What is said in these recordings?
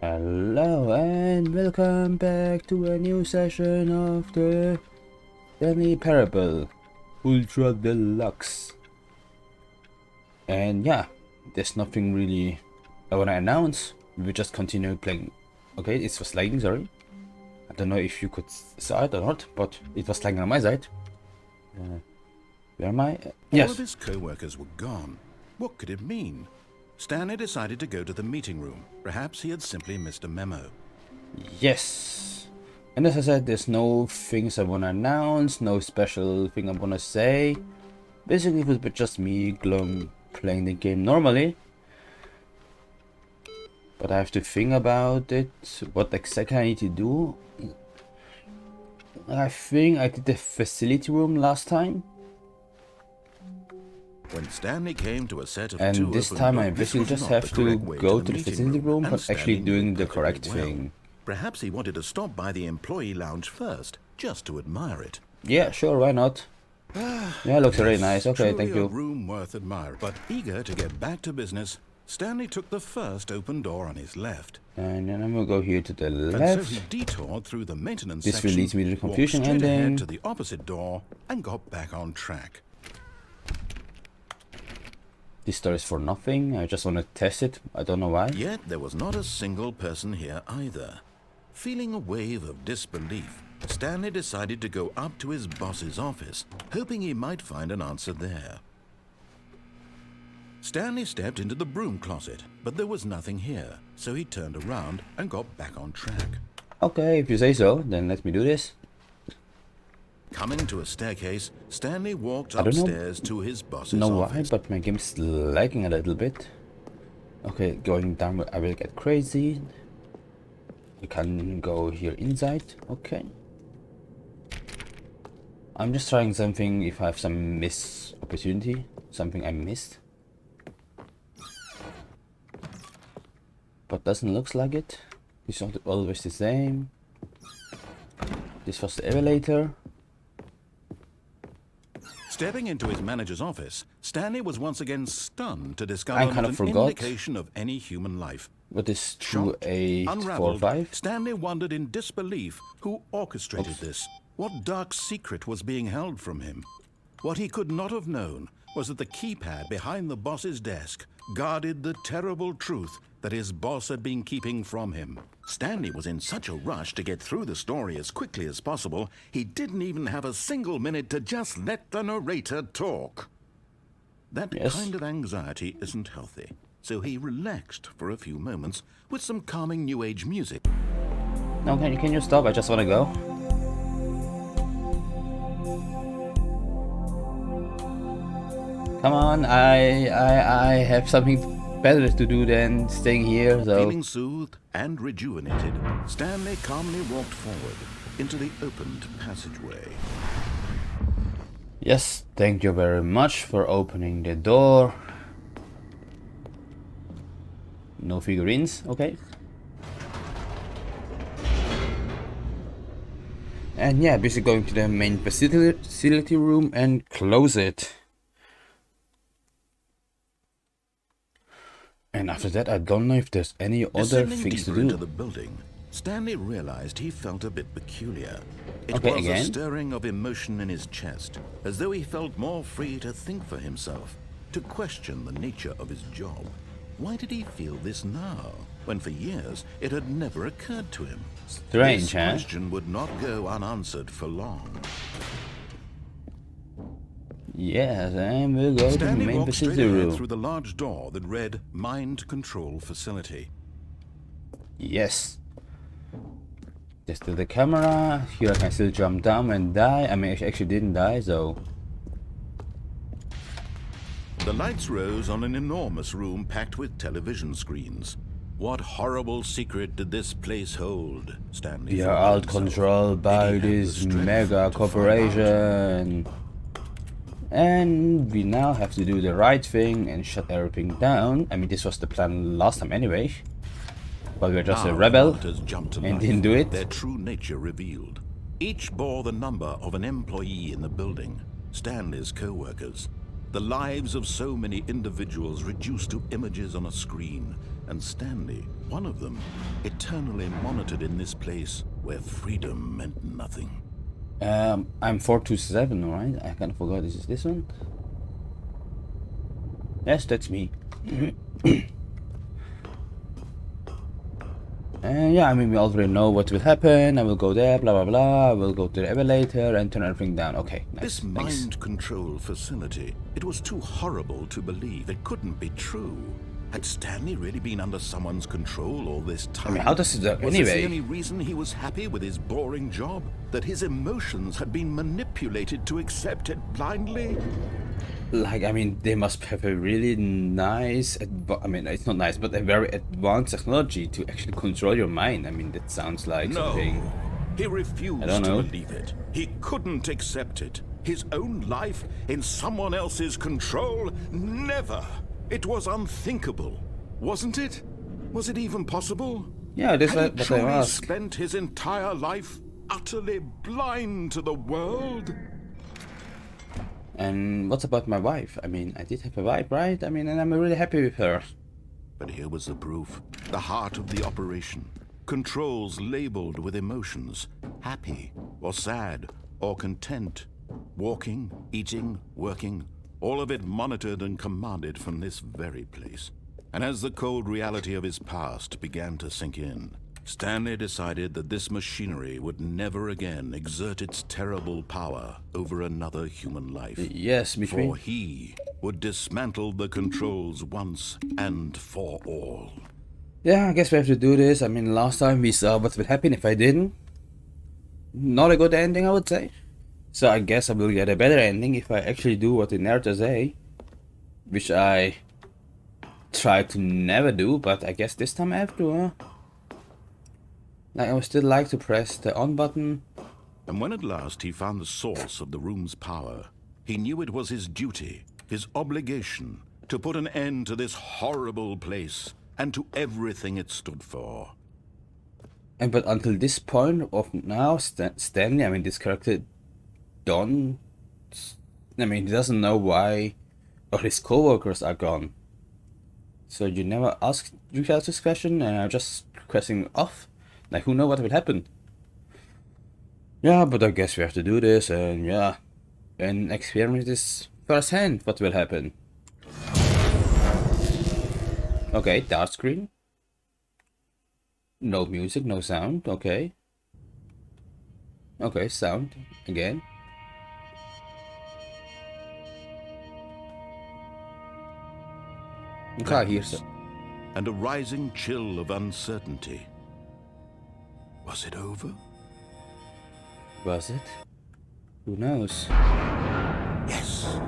Hello and welcome back to a new session of the Stanley Parable Ultra Deluxe. And yeah, there's nothing really I wanna announce. We just continue playing. Okay, it was lagging, sorry. I don't know if you could saw it or not, but it was lagging on my side. Where am I? Yes. All of his co-workers were gone. What could it mean? Stanley decided to go to the meeting room. Perhaps he had simply missed a memo. Yes. And as I said, there's no things I want to announce, no special thing I want to say. Basically, it was just me playing the game normally. But I have to think about it, what exactly I need to do. I think I did the facility room last time. When Stanley came to a set of And this time I basically just have to go to the facility room, but actually doing the correct thing. Perhaps he wanted to stop by the employee lounge first, just to admire it. Yeah, sure, why not? Yeah, looks very nice. Okay, thank you. A room worth admiring. But eager to get back to business, Stanley took the first open door on his left. And then I'm gonna go here to the And left. so he detoured through the maintenance This section, will lead me to the confusion walked straight ending. ahead to the opposite door, and got back on track. This door is for nothing. I just want to test it. I don't know why. Yet there was not a single person here either. Feeling a wave of disbelief, Stanley decided to go up to his boss's office, hoping he might find an answer there. Stanley stepped into the broom closet, but there was nothing here, so he turned around and got back on track. Okay, if you say so, then let me do this. Coming to a staircase, Stanley walked I don't upstairs to his boss's know why, office. but my game's lagging a little bit. Okay, going down, I will get crazy. You can go here inside. Okay. I'm just trying something if I have some missed opportunity, something I missed. But doesn't look like it. It's not always the same. This was the elevator. Stepping into his manager's office, Stanley was once again stunned to discover I kind not of an forgot. indication of any human life. What is Shocked, 2845? unraveled, Stanley wondered in disbelief who orchestrated this. What dark secret was being held from him? What he could not have known was that the keypad behind the boss's desk guarded the terrible truth that his boss had been keeping from him. Stanley was in such a rush to get through the story as quickly as possible, he didn't even have a single minute to just let the narrator talk. That kind of anxiety isn't healthy, so he relaxed for a few moments with some calming New Age music. No, can you stop? I just want to go. Come on, I have something better to do than staying here, so... Feeling soothed and rejuvenated, Stanley calmly walked forward into the opened passageway. Yes, thank you very much for opening the door. No figurines, okay. And yeah, basically going to the main facility room and close it. And after that, I don't know if there's any other things to do. Into the building, Stanley realized he felt a bit peculiar. It Okay, was again? a stirring of emotion in his chest, as though he felt more free to think for himself, to question the nature of his job. Why did he feel this now, when for years it had never occurred to him? Strange, This huh? question would not go unanswered for long. Yes, and we'll go to the Stanley main walked straight facility ahead room. through the large door that read Mind Control Facility. Yes. Just to the camera. Here I can still jump down and die. I mean, I actually didn't die, so... The lights rose on an enormous room packed with television screens. What horrible secret did this place hold? Stanley We are thought out to himself. controlled by Did he have the this strength mega to find corporation. And we now have to do the right thing and shut everything down. I mean, this was the plan last time anyway. But we're just a Now rebel monitors jumped to and life, didn't do it. Their true nature revealed. Each bore the number of an employee in the building, Stanley's co-workers. The lives of so many individuals reduced to images on a screen, and Stanley, one of them, eternally monitored in this place where freedom meant nothing. I'm 427, right? I kind of forgot. Is this one? Yes, that's me. Yeah, I mean, we already know what will happen. I will go there, blah, blah, blah. I will go to the elevator and turn everything down. Okay, nice. This mind control facility, it was too horrible to believe. It couldn't be true. Had Stanley really been under someone's control all this time? I mean, how does it work Was this the anyway? only reason he was happy with his boring job? That his emotions had been manipulated to accept it blindly? Like, I mean, they must have a really nice, I mean, it's not nice, but a very advanced technology to actually control your mind. I mean, that sounds like something... No, he refused I don't to know. believe it. He couldn't accept it. His own life in someone else's control? Never. It was unthinkable, wasn't it? Was it even possible? Yeah, that's Had he what I truly asked. spent his entire life utterly blind to the world? And what's about my wife? I mean, I did have a wife, right? I mean, and I'm really happy with her. But here was the proof. The heart of the operation. Controls labeled with emotions. Happy, or sad, or content. Walking, eating, working. All of it monitored and commanded from this very place. And as the cold reality of his past began to sink in, Stanley decided that this machinery would never again exert its terrible power over another human life. Yes, For he would dismantle the controls once and for all. Yeah, I guess we have to do this. I mean, last time we saw what would happen if I didn't. Not a good ending, I would say. So I guess I will get a better ending if I actually do what the narrator say. Which I try to never do, but I guess this time I have to, huh? Like, I would still like to press the on button. And when at last he found the source of the room's power, he knew it was his duty, his obligation, to put an end to this horrible place and to everything it stood for. And but until this point of now, Stanley, I mean, this character, Don, I mean, he doesn't know why all his co-workers are gone. So you never ask yourself this question, and I'm just pressing off. Like, who knows what will happen? Yeah, but I guess we have to do this, and yeah, and experience this firsthand. What will happen? Okay, dark screen. No music, no sound. Okay. Okay, sound again. Okay, here's And a rising chill of uncertainty. Was it over? Was it? Who knows? Yes.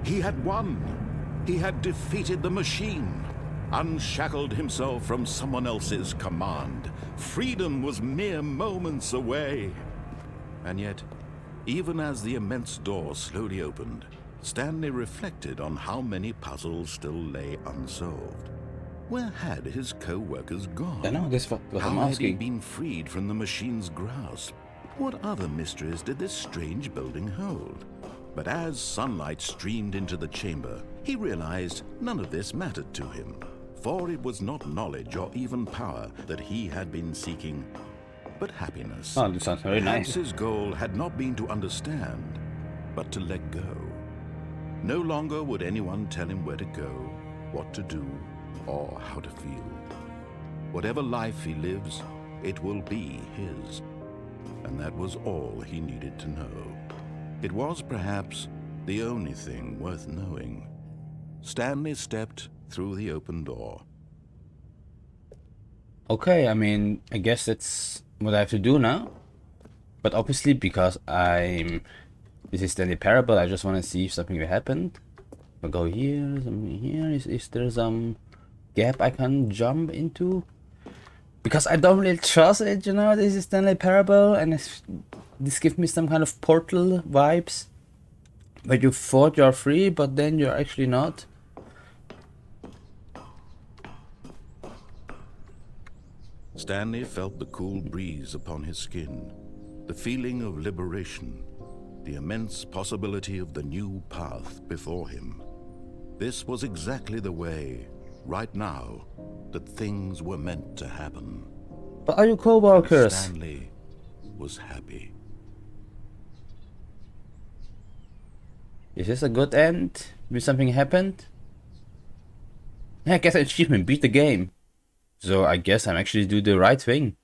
He had won. He had defeated the machine, unshackled himself from someone else's command. Freedom was mere moments away. And yet, even as the immense door slowly opened, Stanley reflected on how many puzzles still lay unsolved. Where had his co-workers gone? I know, that's what I'm How had he asking. been freed from the machine's grasp? What other mysteries did this strange building hold? But as sunlight streamed into the chamber, he realized none of this mattered to him, for it was not knowledge or even power that he had been seeking, but happiness. Oh, this sounds very Perhaps nice. his goal had not been to understand, but to let go. No longer would anyone tell him where to go, what to do, or how to feel. Whatever life he lives, it will be his. And that was all he needed to know. It was perhaps the only thing worth knowing. Stanley stepped through the open door. Okay, I mean, I guess that's what I have to do now. But obviously, because this is Stanley Parable, I just want to see if something will happen. I'll go here, something here. Is there some gap I can jump into? Because I don't really trust it, you know, this is Stanley Parable, and this gives me some kind of Portal vibes. Where you thought you're free, but then you're actually not. Stanley felt the cool breeze upon his skin, the feeling of liberation, the immense possibility of the new path before him. This was exactly the way, right now, that things were meant to happen. But are you co-workers? Stanley was happy. Is this a good end? Will something happened? I guess an achievement, beat the game. So I guess I'm actually do the right thing.